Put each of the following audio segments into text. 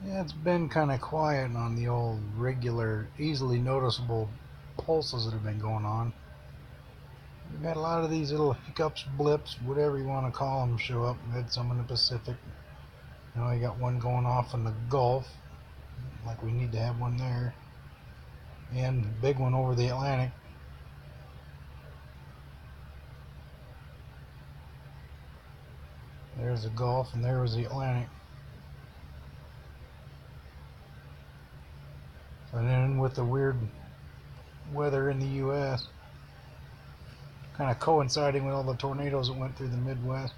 Yeah, it's been kind of quiet on the old regular, easily noticeable pulses that have been going on. We've had a lot of these little hiccups, blips, whatever you want to call them, show up. We had some in the Pacific. You got one going off in the Gulf, like we need to have one there, and a big one over the Atlantic. There's the Gulf, and there was the Atlantic. And then with the weird weather in the U.S., kind of coinciding with all the tornadoes that went through the Midwest.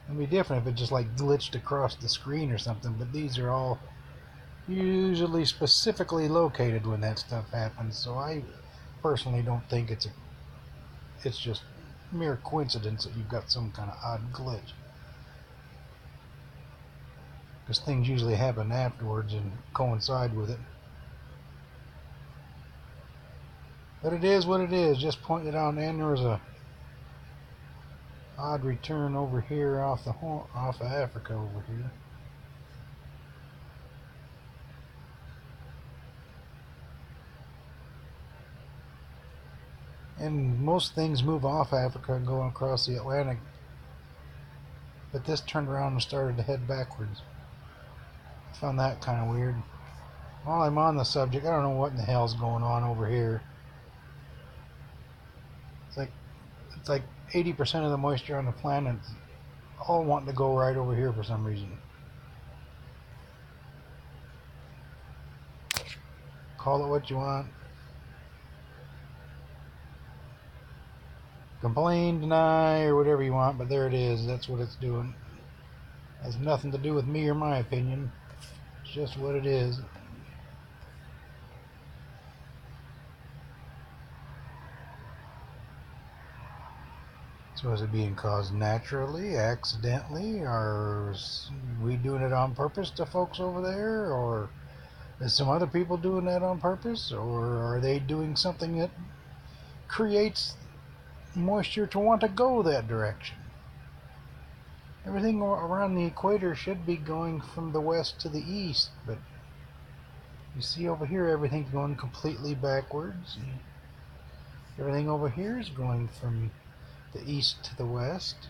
It'd be different if it just like glitched across the screen or something, but these are all usually specifically located when that stuff happens. So I personally don't think it's just mere coincidence that you've got some kind of odd glitch, because things usually happen afterwards and coincide with it. But it is what it is. Just pointing it out. And there was a odd return over here off of Africa over here. And most things move off Africa and go across the Atlantic, but this turned around and started to head backwards. I found that kind of weird. While I'm on the subject, I don't know what in the hell's going on over here. It's like it's like 80% of the moisture on the planet all wanting to go right over here for some reason. Call it what you want. Complain, deny, or whatever you want, but there it is. That's what it's doing. It has nothing to do with me or my opinion. It's just what it is. So is it being caused naturally, accidentally, or is we doing it on purpose to folks over there, or is some other people doing that on purpose, or are they doing something that creates moisture to want to go that direction? Everything around the equator should be going from the west to the east, but you see over here everything's going completely backwards. Everything over here is going from the east to the west.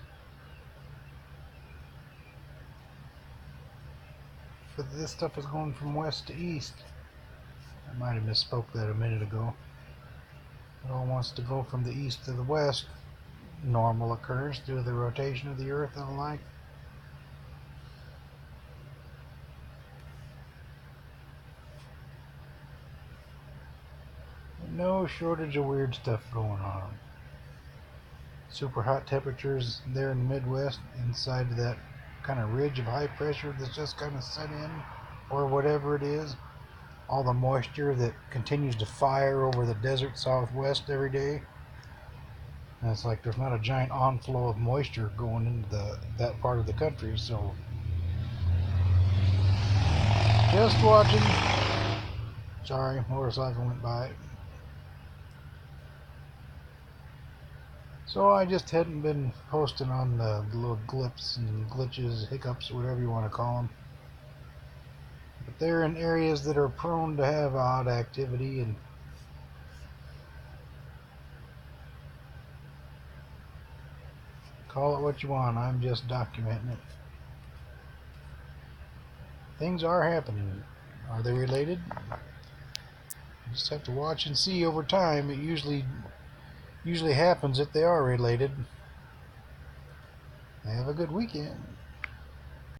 But this stuff is going from west to east. I might have misspoke that a minute ago. It all wants to go from the east to the west. Normal occurs due to the rotation of the earth and the like. No shortage of weird stuff going on. Super hot temperatures there in the Midwest, inside of that kind of ridge of high pressure that's just kind of set in, or whatever it is. All the moisture that continues to fire over the desert southwest every day. And it's like there's not a giant onflow of moisture going into that part of the country. So just watching. Sorry, motorcycle went by. So I just hadn't been posting on the little glips and glitches, hiccups, whatever you want to call them. But they're in areas that are prone to have odd activity, and call it what you want. I'm just documenting it. Things are happening. Are they related? You just have to watch and see over time. It usually happens if they are related. Have a good weekend.